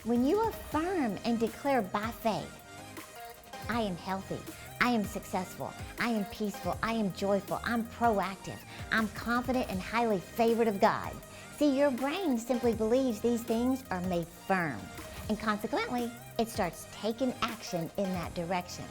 When you affirm and declare by faith, I am healthy, I am successful, I am peaceful, I am joyful, I'm proactive, I'm confident and highly favored of God. See, your brain simply believes these things are made firm, and consequently, it starts taking action in that direction.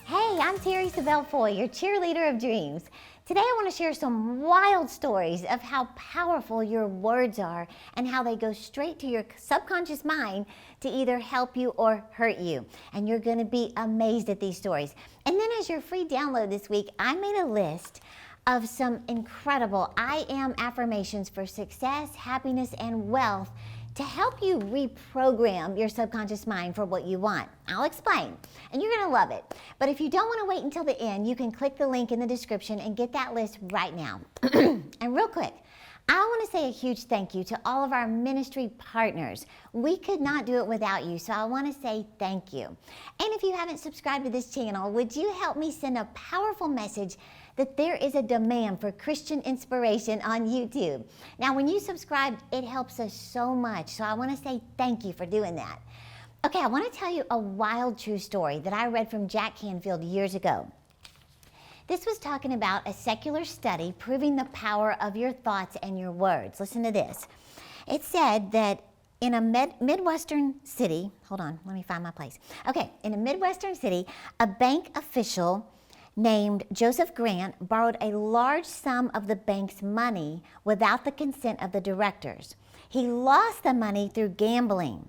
Hey, I'm Terri Savelle, your cheerleader of dreams. Today I want to share some wild stories of how powerful your words are and how they go straight to your subconscious mind to either help you or hurt you. And you're going to be amazed at these stories. And then as your free download this week, I made a list of some incredible I am affirmations for success, happiness, and wealth to help you reprogram your subconscious mind for what you want. I'll explain, and you're gonna love it. But if you don't wanna wait until the end, you can click the link in the description and get that list right now. And real quick, I wanna say a huge thank you to all of our ministry partners. We could not do it without you, so I wanna say thank you. And if you haven't subscribed to this channel, would you help me send a powerful message that there is a demand for Christian inspiration on YouTube? Now, when you subscribe, it helps us so much, so I wanna say thank you for doing that. Okay, I wanna tell you a wild true story that I read from Jack Canfield years ago. This was talking about a secular study proving the power of your thoughts and your words. Listen to this. It said that in a Midwestern city, hold on, let me find my place. Okay, in a Midwestern city, a bank official named Joseph Grant borrowed a large sum of the bank's money without the consent of the directors. He lost the money through gambling.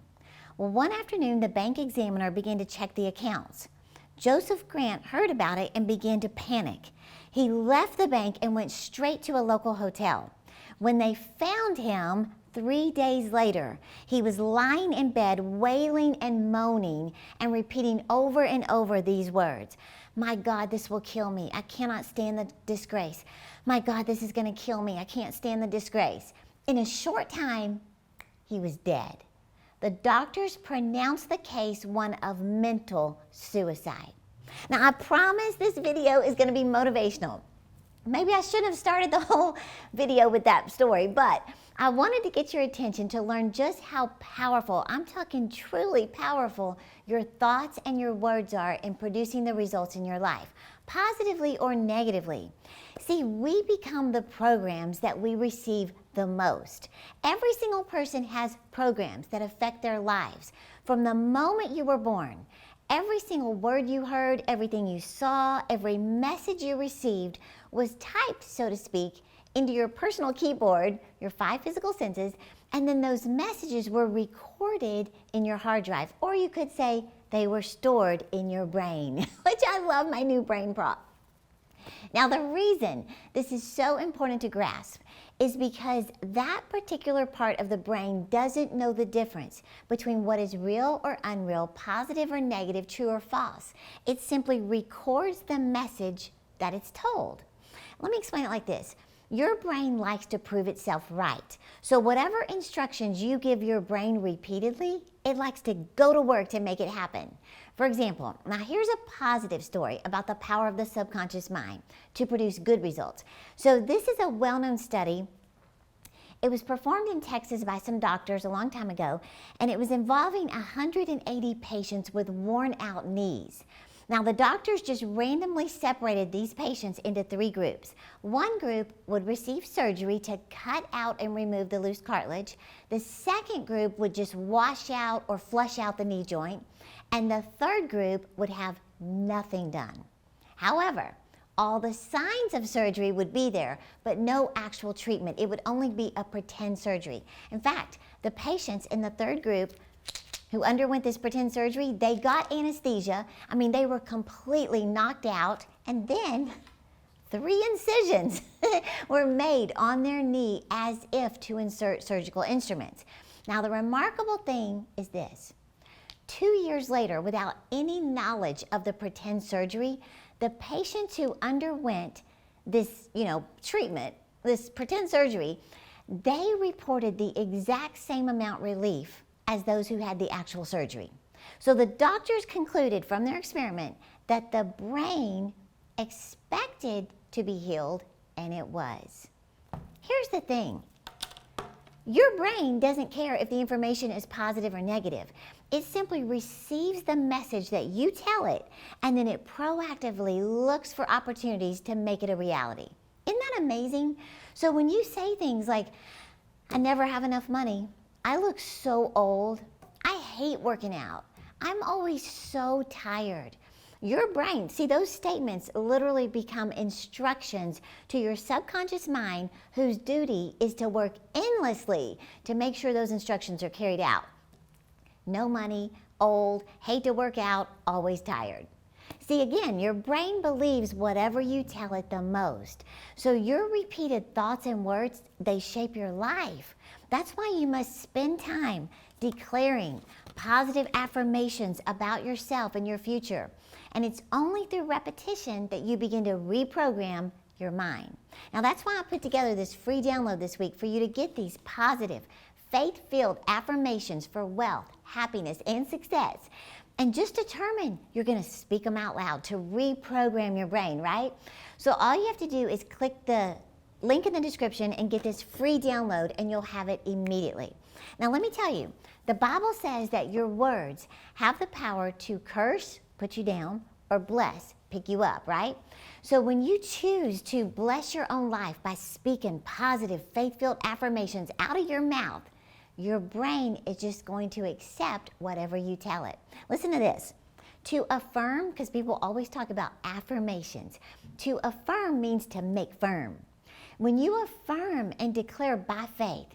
Well, one afternoon, the bank examiner began to check the accounts. Joseph Grant heard about it and began to panic. He left the bank and went straight to a local hotel. When they found him 3 days later, he was lying in bed wailing and moaning and repeating over and over these words. My God, this will kill me. I cannot stand the disgrace. My God, this is going to kill me. I can't stand the disgrace. In a short time, he was dead. The doctors pronounced the case one of mental suicide. Now, I promise this video is going to be motivational. Maybe I shouldn't have started the whole video with that story, but I wanted to get your attention to learn just how powerful, I'm talking truly powerful, your thoughts and your words are in producing the results in your life, positively or negatively. See, we become the programs that we receive the most. Every single person has programs that affect their lives. From the moment you were born, every single word you heard, everything you saw, every message you received was typed, so to speak, into your personal keyboard, your 5 physical senses, and then those messages were recorded in your hard drive, or you could say they were stored in your brain, which I love my new brain prop. Now, the reason this is so important to grasp is because that particular part of the brain doesn't know the difference between what is real or unreal, positive or negative, true or false. It simply records the message that it's told. Let me explain it like this. Your brain likes to prove itself right. So whatever instructions you give your brain repeatedly, it likes to go to work to make it happen. For example, now here's a positive story about the power of the subconscious mind to produce good results. So this is a well-known study. It was performed in Texas by some doctors a long time ago, and it was involving 180 patients with worn-out knees. Now, the doctors just randomly separated these patients into 3 groups. One group would receive surgery to cut out and remove the loose cartilage. The second group would just wash out or flush out the knee joint. And the third group would have nothing done. However, all the signs of surgery would be there, but no actual treatment. It would only be a pretend surgery. In fact, the patients in the third group who underwent this pretend surgery, they got anesthesia. I mean, they were completely knocked out, and then 3 incisions were made on their knee as if to insert surgical instruments. Now, the remarkable thing is this. 2 years later, without any knowledge of the pretend surgery, the patients who underwent this, treatment, this pretend surgery, they reported the exact same amount relief as those who had the actual surgery. So the doctors concluded from their experiment that the brain expected to be healed, and it was. Here's the thing. Your brain doesn't care if the information is positive or negative. It simply receives the message that you tell it, and then it proactively looks for opportunities to make it a reality. Isn't that amazing? So when you say things like, I never have enough money, I look so old, I hate working out, I'm always so tired. Your brain, see, those statements literally become instructions to your subconscious mind, whose duty is to work endlessly to make sure those instructions are carried out. No money, old, hate to work out, always tired. See, again, your brain believes whatever you tell it the most. So your repeated thoughts and words, they shape your life. That's why you must spend time declaring positive affirmations about yourself and your future. And it's only through repetition that you begin to reprogram your mind. Now that's why I put together this free download this week for you to get these positive, faith-filled affirmations for wealth, happiness, and success. And just determine you're going to speak them out loud to reprogram your brain, right? So all you have to do is click the link in the description and get this free download, and you'll have it immediately. Now let me tell you, the Bible says that your words have the power to curse, put you down, or bless, pick you up, right? So when you choose to bless your own life by speaking positive, faith-filled affirmations out of your mouth, your brain is just going to accept whatever you tell it. Listen to this. To affirm, because people always talk about affirmations, to affirm means to make firm. When you affirm and declare by faith,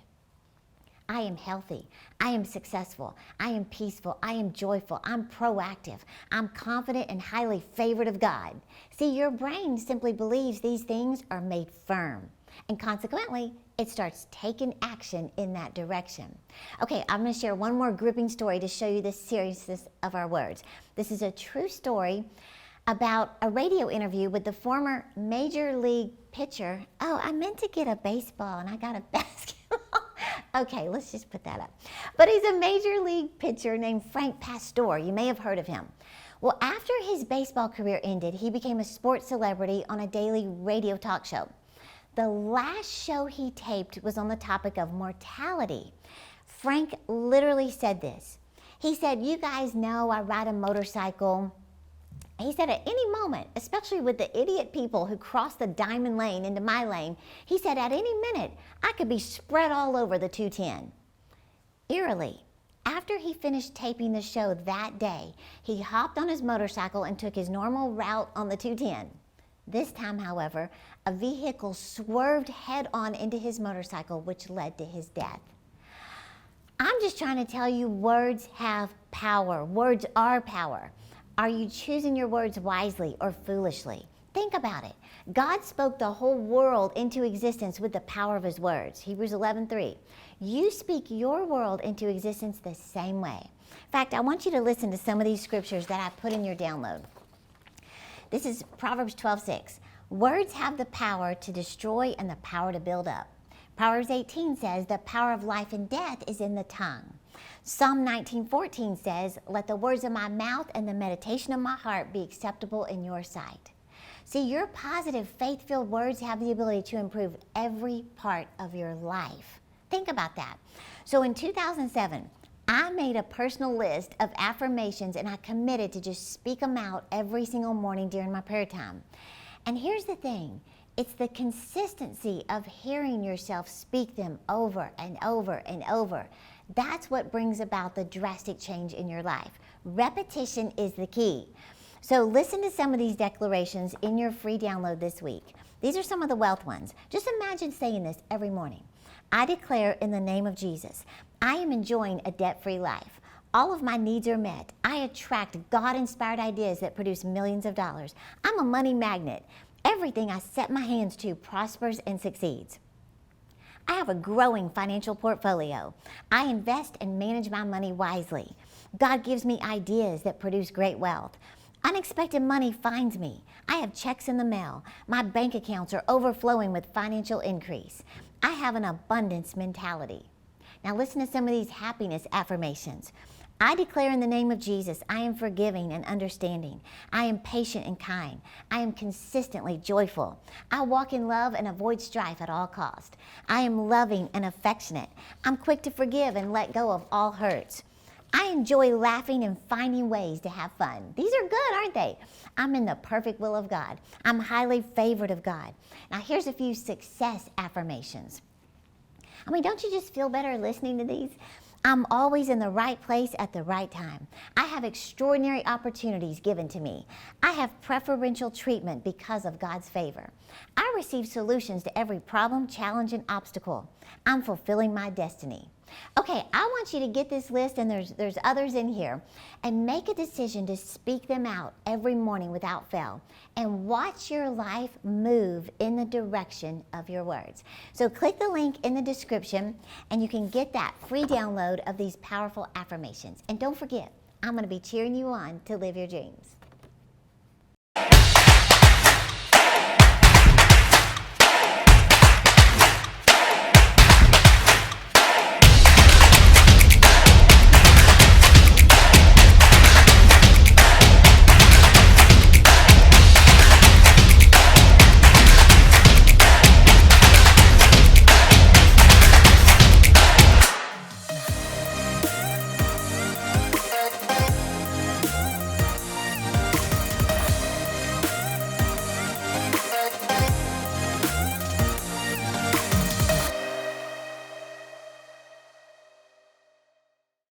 I am healthy, I am successful, I am peaceful, I am joyful, I'm proactive, I'm confident and highly favored of God. See, your brain simply believes these things are made firm, and consequently, it starts taking action in that direction. Okay, I'm going to share one more gripping story to show you the seriousness of our words. This is a true story about a radio interview with the former Major League pitcher. Oh, I meant to get a baseball and I got a basketball. Okay, let's just put that up. But he's a Major League pitcher named Frank Pastore. You may have heard of him. Well, after his baseball career ended, he became a sports celebrity on a daily radio talk show. The last show he taped was on the topic of mortality. Frank literally said this. He said, you guys know I ride a motorcycle. He said at any moment, especially with the idiot people who cross the diamond lane into my lane, he said at any minute, I could be spread all over the 210. Eerily, after he finished taping the show that day, he hopped on his motorcycle and took his normal route on the 210. This time, however, a vehicle swerved head-on into his motorcycle, which led to his death. I'm just trying to tell you, words have power. Words are power. Are you choosing your words wisely or foolishly? Think about it. God spoke the whole world into existence with the power of his words. Hebrews 11:3. You speak your world into existence the same way. In fact, I want you to listen to some of these scriptures that I put in your download. This is Proverbs 12:6. Words have the power to destroy and the power to build up. Proverbs 18 says, the power of life and death is in the tongue. Psalm 19:14 says, let the words of my mouth and the meditation of my heart be acceptable in your sight. See, your positive, faith-filled words have the ability to improve every part of your life. Think about that. So in 2007, I made a personal list of affirmations and I committed to just speak them out every single morning during my prayer time. And here's the thing. It's the consistency of hearing yourself speak them over and over and over. That's what brings about the drastic change in your life. Repetition is the key. So listen to some of these declarations in your free download this week. These are some of the wealth ones. Just imagine saying this every morning. I declare in the name of Jesus, I am enjoying a debt-free life. All of my needs are met. I attract God-inspired ideas that produce millions of dollars. I'm a money magnet. Everything I set my hands to prospers and succeeds. I have a growing financial portfolio. I invest and manage my money wisely. God gives me ideas that produce great wealth. Unexpected money finds me. I have checks in the mail. My bank accounts are overflowing with financial increase. I have an abundance mentality. Now listen to some of these happiness affirmations. I declare in the name of Jesus, I am forgiving and understanding. I am patient and kind. I am consistently joyful. I walk in love and avoid strife at all costs. I am loving and affectionate. I'm quick to forgive and let go of all hurts. I enjoy laughing and finding ways to have fun. These are good, aren't they? I'm in the perfect will of God. I'm highly favored of God. Now here's a few success affirmations. I mean, don't you just feel better listening to these? I'm always in the right place at the right time. I have extraordinary opportunities given to me. I have preferential treatment because of God's favor. I receive solutions to every problem, challenge, and obstacle. I'm fulfilling my destiny. Okay, I want you to get this list, and there's others in here, and make a decision to speak them out every morning without fail, and watch your life move in the direction of your words. So click the link in the description, and you can get that free download of these powerful affirmations. And don't forget, I'm going to be cheering you on to live your dreams.